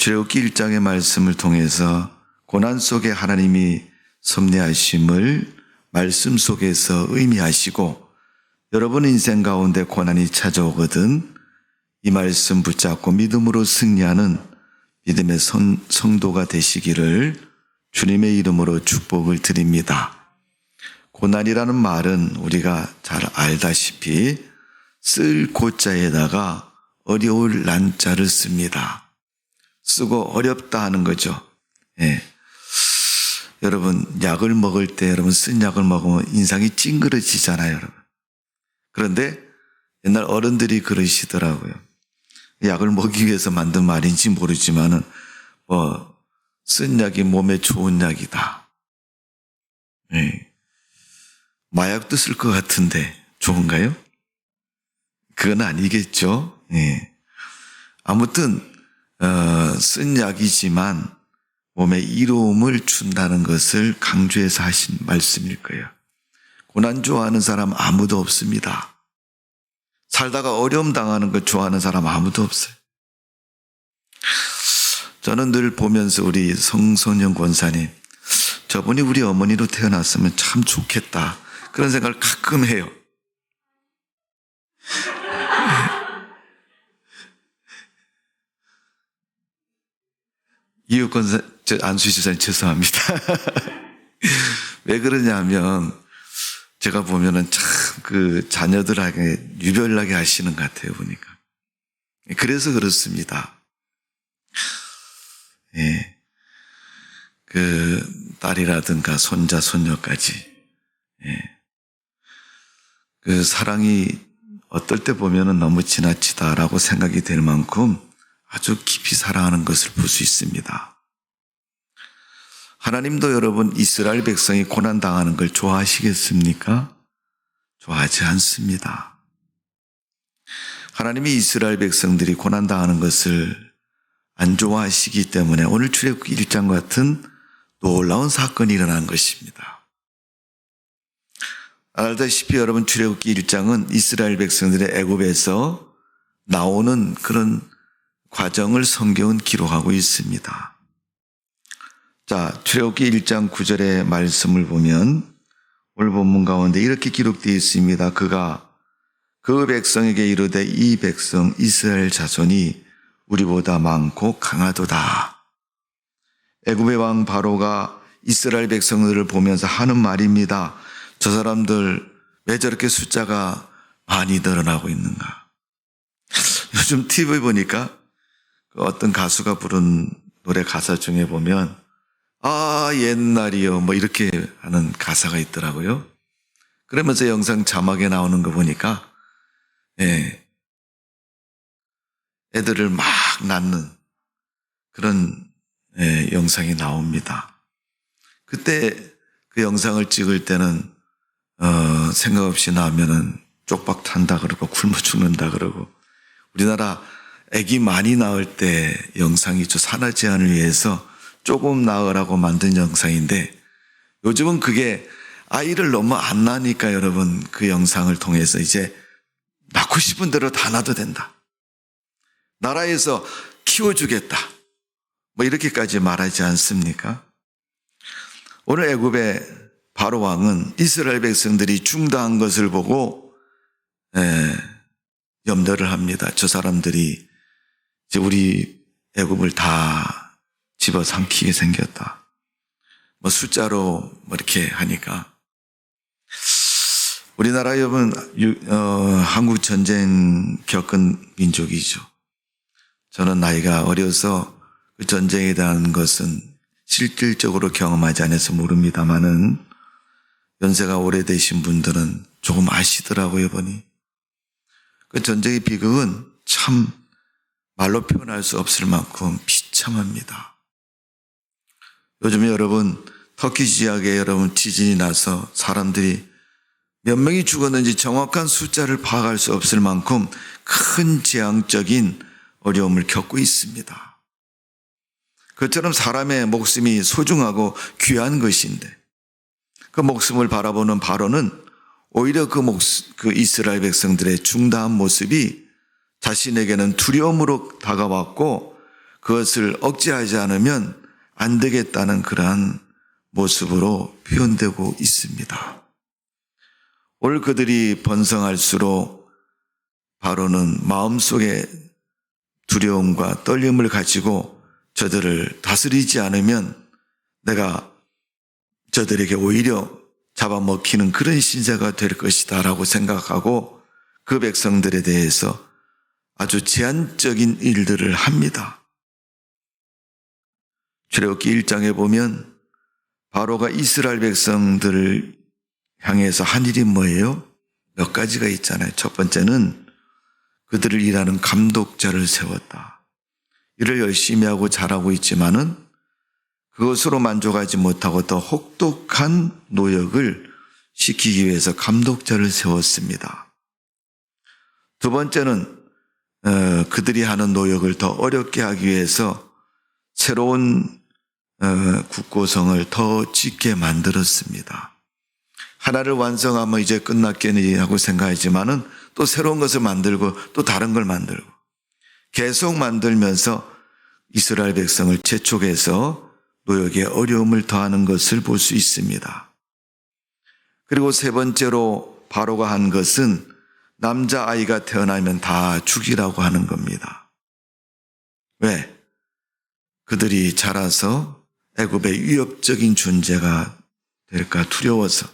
출애굽기 1장의 말씀을 통해서 고난 속에 하나님이 섭리하심을 말씀 속에서 의미하시고, 여러분 인생 가운데 고난이 찾아오거든 이 말씀 붙잡고 믿음으로 승리하는 믿음의 성도가 되시기를 주님의 이름으로 축복을 드립니다. 고난이라는 말은 우리가 잘 알다시피 쓸 고자에다가 어려울 난자를 씁니다. 쓰고 어렵다 하는 거죠. 예. 여러분 약을 먹을 때 여러분 쓴 약을 먹으면 인상이 찡그러지잖아요, 여러분. 그런데 옛날 어른들이 그러시더라고요. 약을 먹기 위해서 만든 말인지 모르지만은 쓴 약이 몸에 좋은 약이다. 예. 마약도 쓸 것 같은데 좋은가요? 그건 아니겠죠. 예. 아무튼 쓴 약이지만 몸에 이로움을 준다는 것을 강조해서 하신 말씀일 거예요. 고난 좋아하는 사람 아무도 없습니다. 살다가 어려움 당하는 것 좋아하는 사람 아무도 없어요. 저는 늘 보면서 우리 성선영 권사님, 저분이 우리 어머니로 태어났으면 참 좋겠다, 그런 생각을 가끔 해요. 이웃 권사, 안수희 지사님 죄송합니다. 왜 그러냐면 제가 보면은 참 그 자녀들에게 유별나게 하시는 것 같아요, 보니까. 그래서 그렇습니다. 예. 그 딸이라든가 손자, 손녀까지. 예. 그 사랑이 어떨 때 보면은 너무 지나치다라고 생각이 될 만큼 아주 깊이 사랑하는 것을 볼 수 있습니다. 하나님도 여러분 이스라엘 백성이 고난당하는 걸 좋아하시겠습니까? 좋아하지 않습니다. 하나님이 이스라엘 백성들이 고난당하는 것을 안 좋아하시기 때문에 오늘 출애굽기 1장 같은 놀라운 사건이 일어난 것입니다. 알다시피 여러분 출애굽기 1장은 이스라엘 백성들의 애굽에서 나오는 그런 과정을 성경은 기록하고 있습니다. 자, 출애굽기 1장 9절의 말씀을 보면 오늘 본문 가운데 이렇게 기록되어 있습니다. 그가 그 백성에게 이르되 이 백성 이스라엘 자손이 우리보다 많고 강하도다. 애굽의 왕 바로가 이스라엘 백성들을 보면서 하는 말입니다. 저 사람들 왜 저렇게 숫자가 많이 늘어나고 있는가. 요즘 TV 보니까 어떤 가수가 부른 노래 가사 중에 보면 옛날이요 이렇게 하는 가사가 있더라고요. 그러면서 영상 자막에 나오는 거 보니까 애들을 막 낳는 그런 영상이 나옵니다. 그때 그 영상을 찍을 때는 생각 없이 나오면은 쪽박 탄다 그러고 굶어 죽는다 그러고, 우리나라 아기 많이 낳을 때 영상이 산하 제한을 위해서 조금 낳으라고 만든 영상인데, 요즘은 그게 아이를 너무 안 낳으니까 여러분 그 영상을 통해서 이제 낳고 싶은 대로 다 낳아도 된다, 나라에서 키워주겠다, 이렇게까지 말하지 않습니까? 오늘 애굽의 바로 왕은 이스라엘 백성들이 중다한 것을 보고 염려를 합니다. 저 사람들이 이제 우리 애굽을 다 집어삼키게 생겼다. 숫자로 이렇게 하니까. 우리나라 여러분 한국 전쟁 겪은 민족이죠. 저는 나이가 어려서 그 전쟁에 대한 것은 실질적으로 경험하지 않아서 모릅니다만은 연세가 오래되신 분들은 조금 아시더라고요, 보니. 그 전쟁의 비극은 참 말로 표현할 수 없을 만큼 비참합니다. 요즘에 여러분 터키 지역에 여러분 지진이 나서 사람들이 몇 명이 죽었는지 정확한 숫자를 파악할 수 없을 만큼 큰 재앙적인 어려움을 겪고 있습니다. 그처럼 사람의 목숨이 소중하고 귀한 것인데 그 목숨을 바라보는 바로는 오히려 그 이스라엘 백성들의 중다한 모습이 자신에게는 두려움으로 다가왔고, 그것을 억제하지 않으면 안 되겠다는 그러한 모습으로 표현되고 있습니다. 오늘 그들이 번성할수록 바로는 마음속에 두려움과 떨림을 가지고 저들을 다스리지 않으면 내가 저들에게 오히려 잡아먹히는 그런 신세가 될 것이다 라고 생각하고 그 백성들에 대해서 아주 제한적인 일들을 합니다. 출애굽기 1장에 보면 바로가 이스라엘 백성들을 향해서 한 일이 뭐예요? 몇 가지가 있잖아요. 첫 번째는 그들을 일하는 감독자를 세웠다. 일을 열심히 하고 잘하고 있지만은 그것으로 만족하지 못하고 더 혹독한 노역을 시키기 위해서 감독자를 세웠습니다. 두 번째는 그들이 하는 노역을 더 어렵게 하기 위해서 새로운 국고성을 더 짓게 만들었습니다. 하나를 완성하면 이제 끝났겠니 하고 생각하지만은 또 새로운 것을 만들고 또 다른 걸 만들고 계속 만들면서 이스라엘 백성을 재촉해서 노역에 어려움을 더하는 것을 볼 수 있습니다. 그리고 세 번째로 바로가 한 것은 남자아이가 태어나면 다 죽이라고 하는 겁니다. 왜? 그들이 자라서 애굽의 위협적인 존재가 될까 두려워서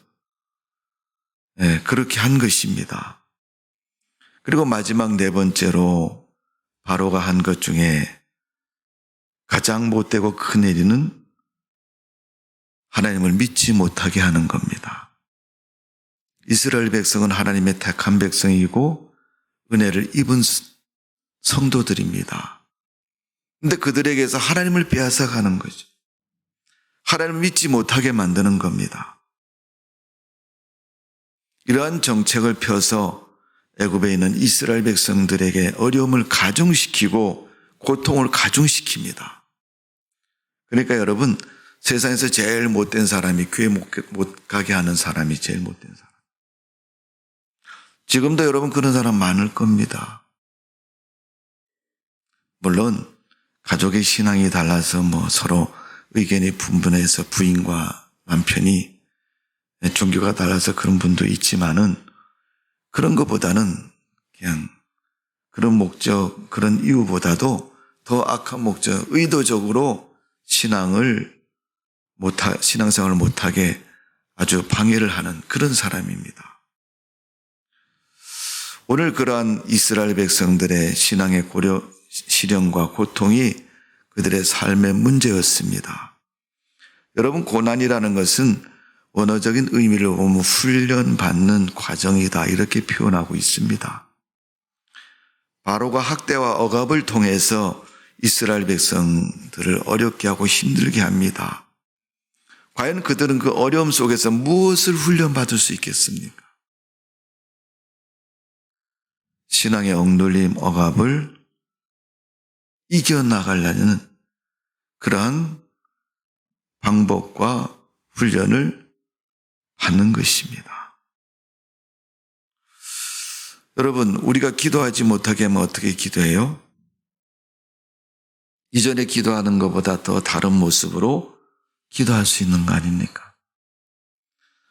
그렇게 한 것입니다. 그리고 마지막 네 번째로 바로가 한 것 중에 가장 못되고 큰 일은 하나님을 믿지 못하게 하는 겁니다. 이스라엘 백성은 하나님의 택한 백성이고 은혜를 입은 성도들입니다. 그런데 그들에게서 하나님을 빼앗아가는 거죠. 하나님을 믿지 못하게 만드는 겁니다. 이러한 정책을 펴서 애굽에 있는 이스라엘 백성들에게 어려움을 가중시키고 고통을 가중시킵니다. 그러니까 여러분, 세상에서 제일 못된 사람이 교회 못 가게 하는 사람이 제일 못된 사람. 지금도 여러분 그런 사람 많을 겁니다. 물론 가족의 신앙이 달라서 서로 의견이 분분해서 부인과 남편이 종교가 달라서 그런 분도 있지만은 그런 것보다는 그냥 그런 목적, 그런 이유보다도 더 악한 목적, 의도적으로 신앙생활을 못하게 아주 방해를 하는 그런 사람입니다. 오늘 그러한 이스라엘 백성들의 신앙의 시련과 고통이 그들의 삶의 문제였습니다. 여러분, 고난이라는 것은 원어적인 의미를 보면 훈련받는 과정이다 이렇게 표현하고 있습니다. 바로가 학대와 억압을 통해서 이스라엘 백성들을 어렵게 하고 힘들게 합니다. 과연 그들은 그 어려움 속에서 무엇을 훈련받을 수 있겠습니까? 신앙의 억눌림, 억압을 이겨나가려는 그러한 방법과 훈련을 받는 것입니다. 여러분, 우리가 기도하지 못하게 하면 어떻게 기도해요? 이전에 기도하는 것보다 더 다른 모습으로 기도할 수 있는 거 아닙니까?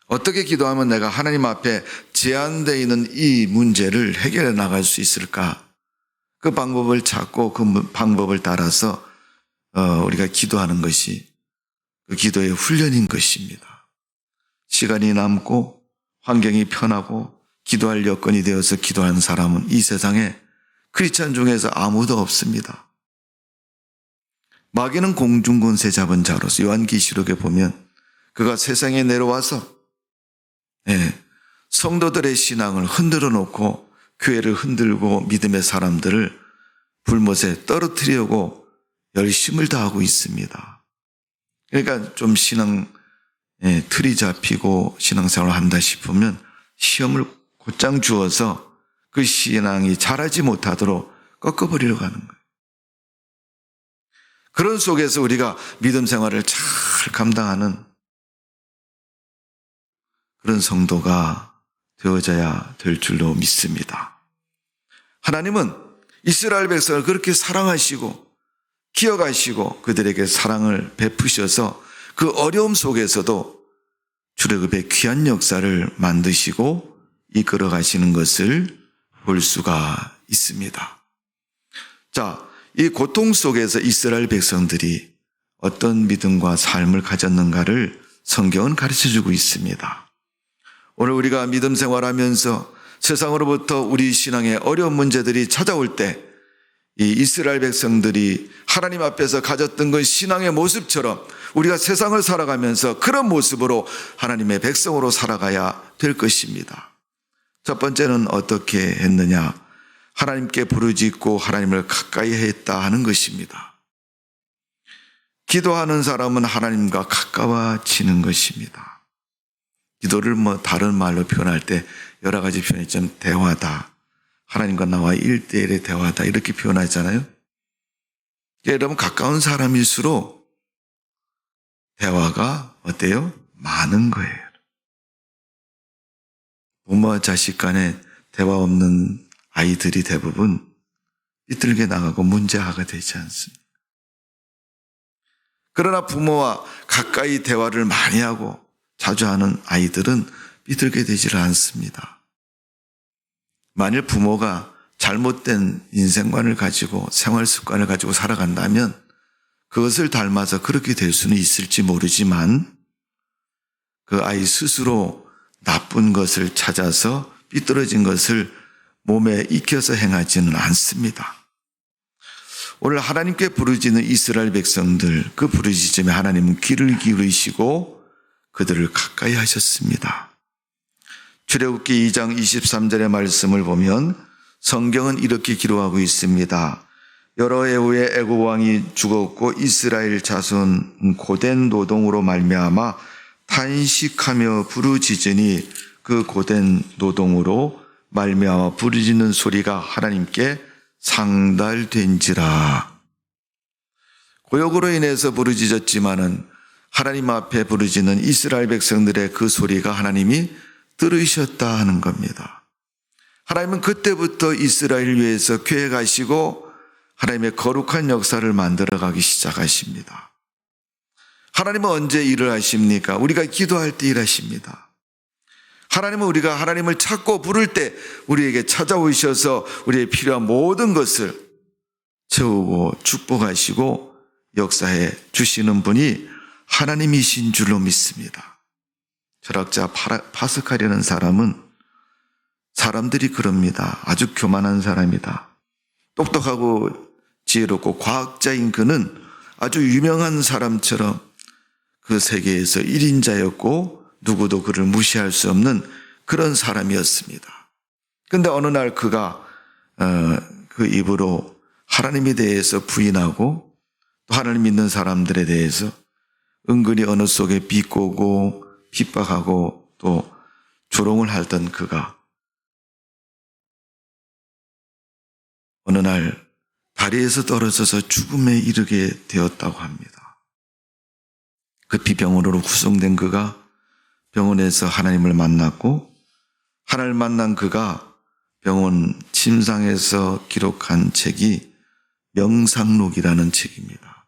어떻게 기도하면 내가 하나님 앞에 제한되어 있는 이 문제를 해결해 나갈 수 있을까? 그 방법을 찾고 그 방법을 따라서 우리가 기도하는 것이 그 기도의 훈련인 것입니다. 시간이 남고 환경이 편하고 기도할 여건이 되어서 기도하는 사람은 이 세상에 크리스찬 중에서 아무도 없습니다. 마귀는 공중권세 잡은 자로서 요한계시록에 보면 그가 세상에 내려와서 성도들의 신앙을 흔들어 놓고 교회를 흔들고 믿음의 사람들을 불못에 떨어뜨리려고 열심을 다하고 있습니다. 그러니까 좀 신앙 틀이 잡히고 신앙생활을 한다 싶으면 시험을 곧장 주어서 그 신앙이 자라지 못하도록 꺾어버리려고 하는 거예요. 그런 속에서 우리가 믿음 생활을 잘 감당하는 그런 성도가 되어져야 될 줄로 믿습니다. 하나님은 이스라엘 백성을 그렇게 사랑하시고 기억하시고 그들에게 사랑을 베푸셔서 그 어려움 속에서도 출애굽의 귀한 역사를 만드시고 이끌어 가시는 것을 볼 수가 있습니다. 자, 이 고통 속에서 이스라엘 백성들이 어떤 믿음과 삶을 가졌는가를 성경은 가르쳐주고 있습니다. 오늘 우리가 믿음 생활하면서 세상으로부터 우리 신앙의 어려운 문제들이 찾아올 때 이 이스라엘 백성들이 하나님 앞에서 가졌던 그 신앙의 모습처럼 우리가 세상을 살아가면서 그런 모습으로 하나님의 백성으로 살아가야 될 것입니다. 첫 번째는 어떻게 했느냐? 하나님께 부르짖고 하나님을 가까이 했다 하는 것입니다. 기도하는 사람은 하나님과 가까워지는 것입니다. 기도를 다른 말로 표현할 때 여러 가지 표현이 대화다. 하나님과 나와 1대1의 대화다. 이렇게 표현하잖아요. 여러분 가까운 사람일수록 대화가 어때요? 많은 거예요. 부모와 자식 간에 대화 없는 아이들이 대부분 삐뚤게 나가고 문제아가 되지 않습니다. 그러나 부모와 가까이 대화를 많이 하고 자주 하는 아이들은 삐뚤게 되지를 않습니다. 만일 부모가 잘못된 인생관을 가지고 생활 습관을 가지고 살아간다면 그것을 닮아서 그렇게 될 수는 있을지 모르지만 그 아이 스스로 나쁜 것을 찾아서 삐뚤어진 것을 몸에 익혀서 행하지는 않습니다. 오늘 하나님께 부르짖는 이스라엘 백성들, 그 부르짖음에 하나님은 귀를 기울이시고 그들을 가까이 하셨습니다. 출애굽기 2장 23절의 말씀을 보면 성경은 이렇게 기록하고 있습니다. 여러 해 후에 애굽 왕이 죽었고 이스라엘 자손 고된 노동으로 말미암아 탄식하며 부르짖으니 그 고된 노동으로 말미암아 부르짖는 소리가 하나님께 상달된지라. 고역으로 인해서 부르짖었지만은 하나님 앞에 부르짖는 이스라엘 백성들의 그 소리가 하나님이 들으셨다 하는 겁니다. 하나님은 그때부터 이스라엘 위해서 계획하시고 하나님의 거룩한 역사를 만들어가기 시작하십니다. 하나님은 언제 일을 하십니까? 우리가 기도할 때 일하십니다. 하나님은 우리가 하나님을 찾고 부를 때 우리에게 찾아오셔서 우리의 필요한 모든 것을 채우고 축복하시고 역사해 주시는 분이 하나님이신 줄로 믿습니다. 철학자 파스칼이라는 사람은 사람들이 그럽니다. 아주 교만한 사람이다. 똑똑하고 지혜롭고 과학자인 그는 아주 유명한 사람처럼 그 세계에서 1인자였고 누구도 그를 무시할 수 없는 그런 사람이었습니다. 그런데 어느 날 그가 그 입으로 하나님에 대해서 부인하고 또 하나님 믿는 사람들에 대해서 은근히 어느 속에 비꼬고 핍박하고 또 조롱을 하던 그가 어느 날 다리에서 떨어져서 죽음에 이르게 되었다고 합니다. 급히 병원으로 구송된 그가 병원에서 하나님을 만났고 하나님을 만난 그가 병원 침상에서 기록한 책이 명상록이라는 책입니다.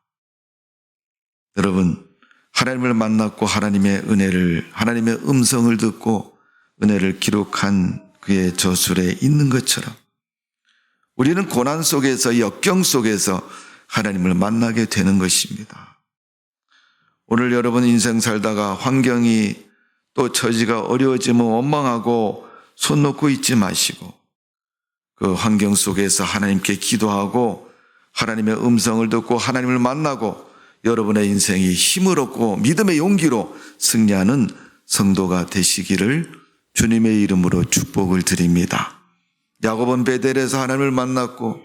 여러분, 하나님을 만났고 하나님의 은혜를, 하나님의 음성을 듣고 은혜를 기록한 그의 저술에 있는 것처럼 우리는 고난 속에서 역경 속에서 하나님을 만나게 되는 것입니다. 오늘 여러분 인생 살다가 환경이 또 처지가 어려워지면 원망하고 손 놓고 있지 마시고 그 환경 속에서 하나님께 기도하고 하나님의 음성을 듣고 하나님을 만나고 여러분의 인생이 힘을 얻고 믿음의 용기로 승리하는 성도가 되시기를 주님의 이름으로 축복을 드립니다. 야곱은 베델에서 하나님을 만났고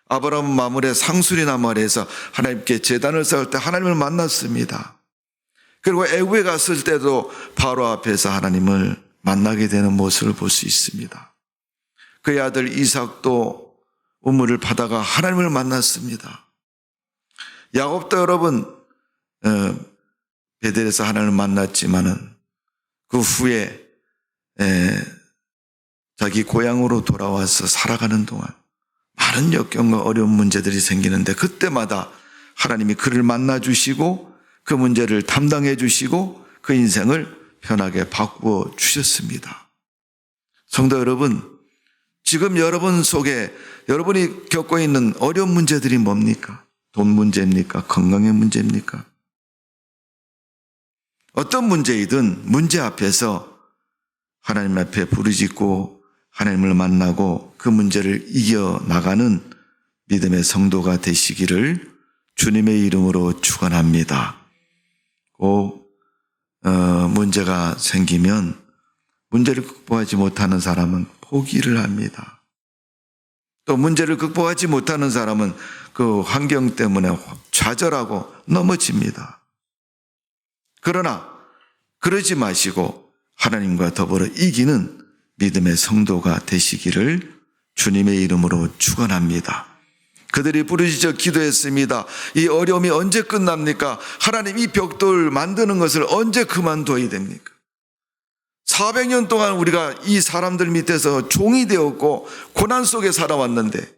아브라함은 마물의 상수리 나무아래에서 하나님께 제단을 쌓을 때 하나님을 만났습니다. 그리고 애굽에 갔을 때도 바로 앞에서 하나님을 만나게 되는 모습을 볼 수 있습니다. 그의 아들 이삭도 우물을 파다가 하나님을 만났습니다. 야곱도 여러분 베델에서 하나님을 만났지만은 그 후에 자기 고향으로 돌아와서 살아가는 동안 많은 역경과 어려운 문제들이 생기는데 그때마다 하나님이 그를 만나 주시고 그 문제를 담당해 주시고 그 인생을 편하게 바꾸어 주셨습니다. 성도 여러분, 지금 여러분 속에 여러분이 겪고 있는 어려운 문제들이 뭡니까? 돈 문제입니까? 건강의 문제입니까? 어떤 문제이든 문제 앞에서 하나님 앞에 부르짖고 하나님을 만나고 그 문제를 이겨나가는 믿음의 성도가 되시기를 주님의 이름으로 축원합니다. 꼭 문제가 생기면 문제를 극복하지 못하는 사람은 포기를 합니다. 또 문제를 극복하지 못하는 사람은 그 환경 때문에 좌절하고 넘어집니다. 그러나 그러지 마시고 하나님과 더불어 이기는 믿음의 성도가 되시기를 주님의 이름으로 축원합니다. 그들이 부르짖어 기도했습니다. 이 어려움이 언제 끝납니까? 하나님, 이 벽돌 만드는 것을 언제 그만둬야 됩니까? 400년 동안 우리가 이 사람들 밑에서 종이 되었고 고난 속에 살아왔는데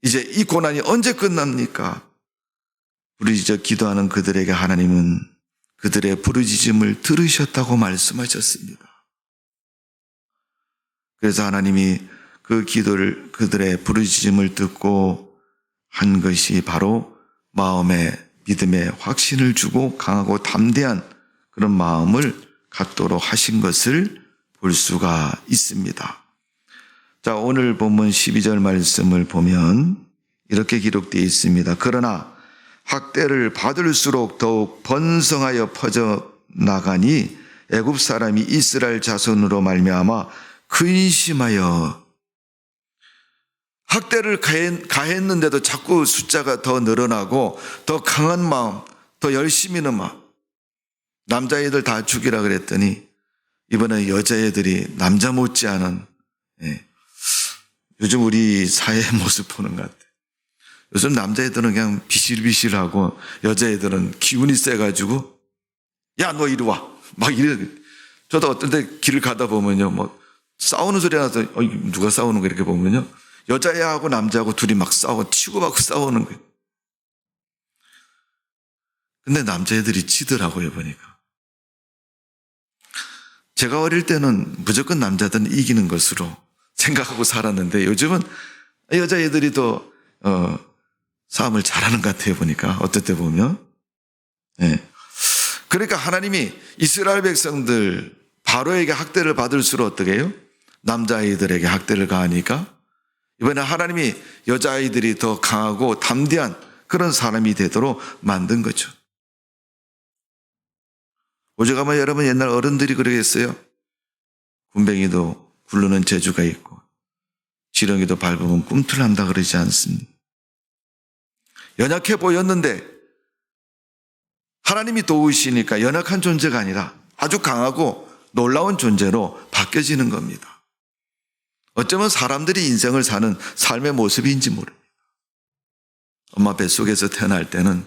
이제 이 고난이 언제 끝납니까? 부르짖어 기도하는 그들에게 하나님은 그들의 부르짖음을 들으셨다고 말씀하셨습니다. 그래서 하나님이 그 기도를, 그들의 부르짖음을 듣고 한 것이 바로 마음에 믿음의 확신을 주고 강하고 담대한 그런 마음을 갖도록 하신 것을 볼 수가 있습니다. 자, 오늘 본문 12절 말씀을 보면 이렇게 기록되어 있습니다. 그러나 학대를 받을수록 더욱 번성하여 퍼져 나가니 애굽 사람이 이스라엘 자손으로 말미암아 근심하여. 학대를 가했는데도 자꾸 숫자가 더 늘어나고 더 강한 마음, 더 열심히 있는 마음. 남자애들 다 죽이라 그랬더니 이번에 여자애들이 남자 못지않은, 요즘 우리 사회의 모습 보는 것 같아요. 요즘 남자애들은 그냥 비실비실하고 여자애들은 기운이 세가지고 야, 너 이리 와. 막 이래. 저도 어떤 때 길을 가다 보면요, 뭐 싸우는 소리 나서 누가 싸우는 거 이렇게 보면요, 여자애하고 남자하고 둘이 막 싸우고 치고받고 싸우는 거예요. 근데 남자애들이 치더라고요, 보니까. 제가 어릴 때는 무조건 남자들은 이기는 것으로 생각하고 살았는데 요즘은 여자애들이 더 싸움을 잘하는 것 같아요, 보니까. 어떨 때 보면. 그러니까 하나님이 이스라엘 백성들 바로에게 학대를 받을수록 어떻게 해요? 남자아이들에게 학대를 가하니까 이번에 하나님이 여자아이들이 더 강하고 담대한 그런 사람이 되도록 만든 거죠. 오직 아마 여러분 옛날 어른들이 그러겠어요. 군뱅이도 굴르는 재주가 있고 지렁이도 밟으면 꿈틀난다 그러지 않습니까? 연약해 보였는데 하나님이 도우시니까 연약한 존재가 아니라 아주 강하고 놀라운 존재로 바뀌어지는 겁니다. 어쩌면 사람들이 인생을 사는 삶의 모습인지 모릅니다. 엄마 뱃속에서 태어날 때는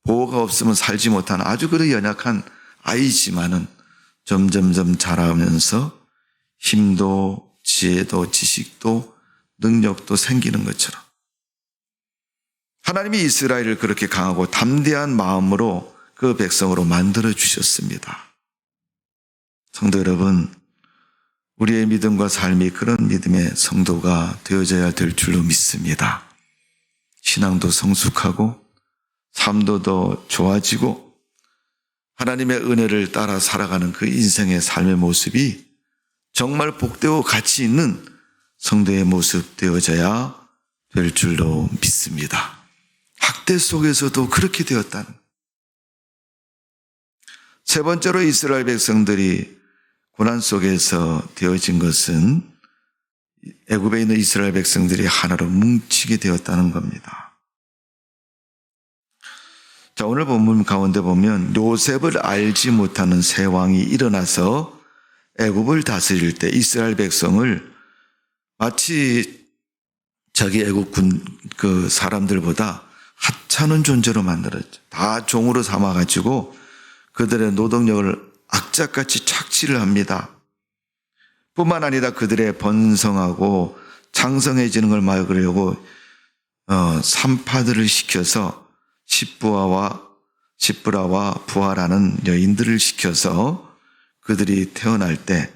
보호가 없으면 살지 못하는 아주 그런 연약한 아이지만은 점점점 자라면서 힘도 지혜도 지식도 능력도 생기는 것처럼 하나님이 이스라엘을 그렇게 강하고 담대한 마음으로 그 백성으로 만들어 주셨습니다. 성도 여러분, 우리의 믿음과 삶이 그런 믿음의 성도가 되어져야 될 줄로 믿습니다. 신앙도 성숙하고 삶도 더 좋아지고 하나님의 은혜를 따라 살아가는 그 인생의 삶의 모습이 정말 복되고 가치 있는 성도의 모습 되어져야 될 줄로 믿습니다. 학대 속에서도 그렇게 되었다는. 세 번째로 이스라엘 백성들이 고난 속에서 되어진 것은 애굽에 있는 이스라엘 백성들이 하나로 뭉치게 되었다는 겁니다. 자, 오늘 본문 가운데 보면 요셉을 알지 못하는 새 왕이 일어나서 애굽을 다스릴 때 이스라엘 백성을 마치 자기 애굽군 그 사람들보다 하찮은 존재로 만들었죠. 다 종으로 삼아가지고 그들의 노동력을 악착같이 착취를 합니다. 뿐만 아니라 그들의 번성하고 장성해지는 걸 막으려고 산파들을 시켜서 십브라와 부하라는 여인들을 시켜서 그들이 태어날 때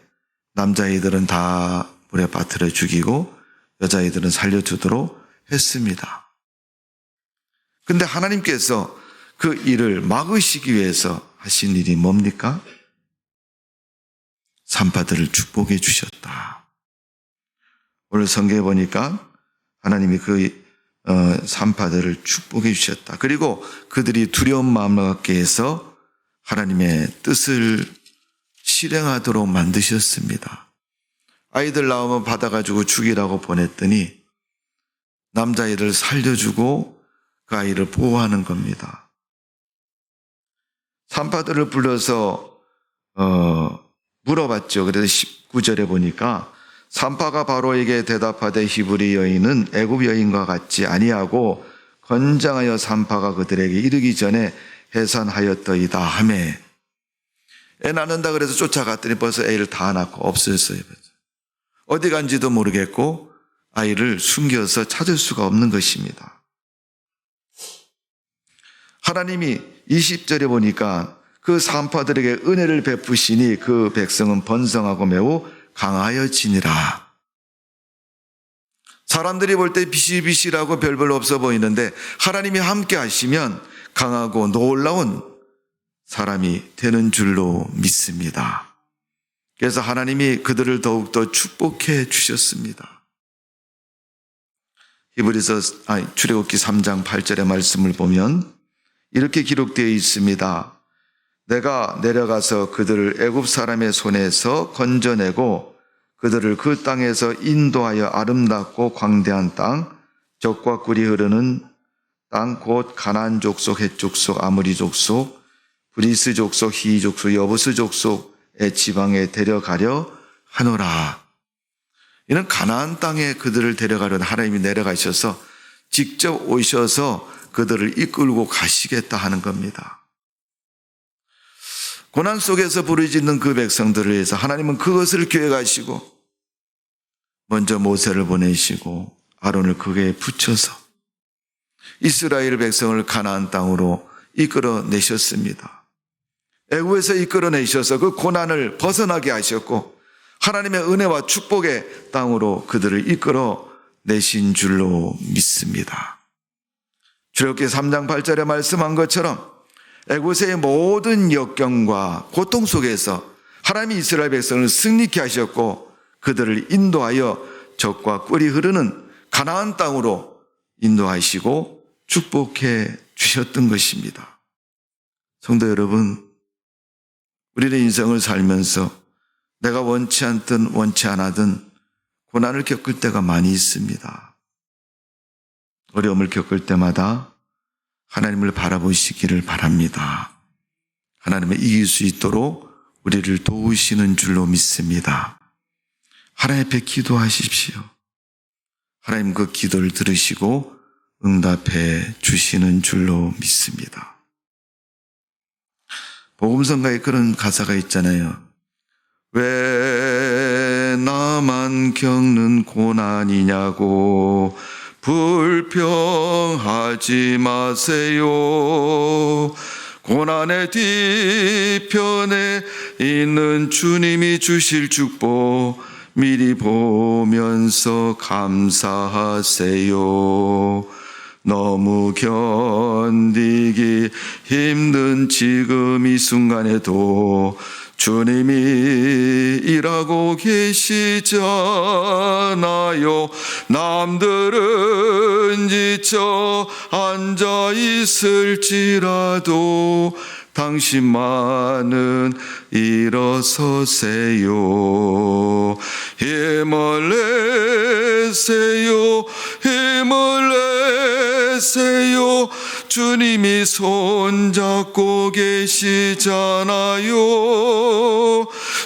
남자아이들은 다 물에 빠뜨려 죽이고 여자아이들은 살려주도록 했습니다. 근데 하나님께서 그 일을 막으시기 위해서 하신 일이 뭡니까? 산파들을 축복해 주셨다. 오늘 성경에 보니까 하나님이 그 산파들을 축복해 주셨다. 그리고 그들이 두려운 마음을 갖게 해서 하나님의 뜻을 실행하도록 만드셨습니다. 아이들 나오면 받아가지고 죽이라고 보냈더니 남자아이를 살려주고 그 아이를 보호하는 겁니다. 산파들을 불러서 물어봤죠. 그래서 19절에 보니까 산파가 바로에게 대답하되 히브리 여인은 애굽 여인과 같지 아니하고 건장하여 산파가 그들에게 이르기 전에 해산하였더이다 하매 애 낳는다 그래서 쫓아갔더니 벌써 애를 다 낳고 없어졌어요. 어디 간지도 모르겠고 아이를 숨겨서 찾을 수가 없는 것입니다. 하나님이 20절에 보니까 그 산파들에게 은혜를 베푸시니 그 백성은 번성하고 매우 강하여지니라. 사람들이 볼 때 비실비실하고 별별 없어 보이는데 하나님이 함께 하시면 강하고 놀라운 사람이 되는 줄로 믿습니다. 그래서 하나님이 그들을 더욱더 축복해 주셨습니다. 출애굽기 3장 8절의 말씀을 보면 이렇게 기록되어 있습니다. 내가 내려가서 그들을 애굽 사람의 손에서 건져내고 그들을 그 땅에서 인도하여 아름답고 광대한 땅, 젖과 꿀이 흐르는 땅, 곧 가나안 족속, 헷 족속, 아모리 족속, 브리스 족속, 히위 족속, 여부스 족속의 지방에 데려가려 하노라. 이는 가나안 땅에 그들을 데려가려는 하나님이 내려가셔서 직접 오셔서 그들을 이끌고 가시겠다 하는 겁니다. 고난 속에서 부르짖는 그 백성들을 위해서 하나님은 그것을 계획하시고 먼저 모세를 보내시고 아론을 그에 붙여서 이스라엘 백성을 가나안 땅으로 이끌어내셨습니다. 애굽에서 이끌어내셔서 그 고난을 벗어나게 하셨고 하나님의 은혜와 축복의 땅으로 그들을 이끌어내신 줄로 믿습니다. 출애굽기 3장 8절에 말씀한 것처럼 애굽의 모든 역경과 고통 속에서 하나님이 이스라엘 백성을 승리케 하셨고 그들을 인도하여 젖과 꿀이 흐르는 가나안 땅으로 인도하시고 축복해 주셨던 것입니다. 성도 여러분, 우리의 인생을 살면서 내가 원치 않든 원치 않아든 고난을 겪을 때가 많이 있습니다. 어려움을 겪을 때마다 하나님을 바라보시기를 바랍니다. 하나님을 이길 수 있도록 우리를 도우시는 줄로 믿습니다. 하나님 앞에 기도하십시오. 하나님 그 기도를 들으시고 응답해 주시는 줄로 믿습니다. 복음성가에 그런 가사가 있잖아요. 왜 나만 겪는 고난이냐고 불평하지 마세요. 고난의 뒤편에 있는 주님이 주실 축복 미리 보면서 감사하세요. 너무 견디기 힘든 지금 이 순간에도 주님이 일하고 계시잖아요. 남들은 지쳐 앉아 있을지라도 당신만은 일어서세요. 힘을 내세요. 힘을 내세요. 주님이 손잡고 계시잖아요.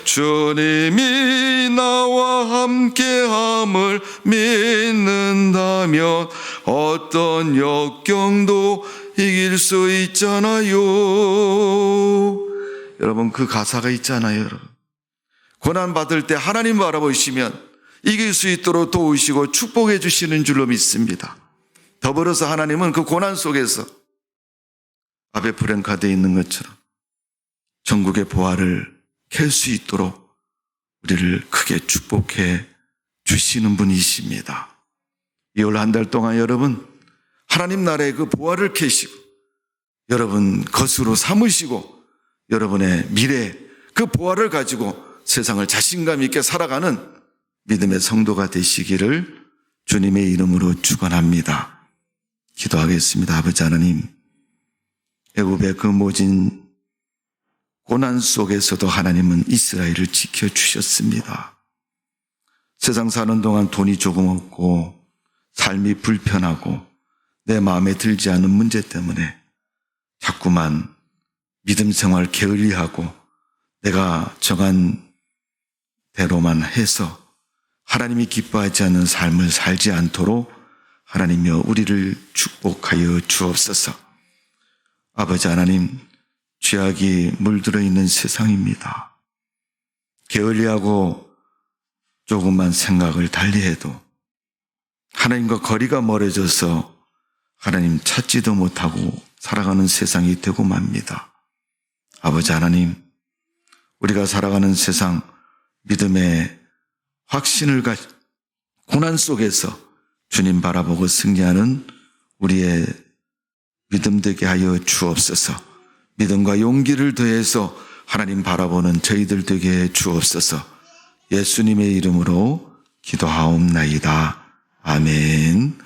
주님이 나와 함께함을 믿는다면 어떤 역경도 이길 수 있잖아요. 여러분, 그 가사가 있잖아요. 여러분, 고난받을 때 하나님 바라보시면 이길 수 있도록 도우시고 축복해 주시는 줄로 믿습니다. 더불어서 하나님은 그 고난 속에서 아베 프랭카드에 있는 것처럼 전국의 보화를 캘 수 있도록 우리를 크게 축복해 주시는 분이십니다. 2월 한 달 동안 여러분 하나님 나라의 그 보화를 캐시고 여러분 것으로 삼으시고 여러분의 미래 그 보화를 가지고 세상을 자신감 있게 살아가는 믿음의 성도가 되시기를 주님의 이름으로 축원합니다. 기도하겠습니다. 아버지 하나님, 애굽의 그 모진 고난 속에서도 하나님은 이스라엘을 지켜주셨습니다. 세상 사는 동안 돈이 조금 없고 삶이 불편하고 내 마음에 들지 않은 문제 때문에 자꾸만 믿음 생활 게을리하고 내가 정한 대로만 해서 하나님이 기뻐하지 않는 삶을 살지 않도록 하나님이여 우리를 축복하여 주옵소서. 아버지 하나님, 죄악이 물들어 있는 세상입니다. 게을리하고 조금만 생각을 달리해도 하나님과 거리가 멀어져서 하나님 찾지도 못하고 살아가는 세상이 되고 맙니다. 아버지 하나님, 우리가 살아가는 세상 믿음의 확신을 가지고 고난 속에서 주님 바라보고 승리하는 우리의 믿음 되게 하여 주옵소서. 믿음과 용기를 더해서 하나님 바라보는 저희들 되게 해 주옵소서. 예수님의 이름으로 기도하옵나이다. 아멘.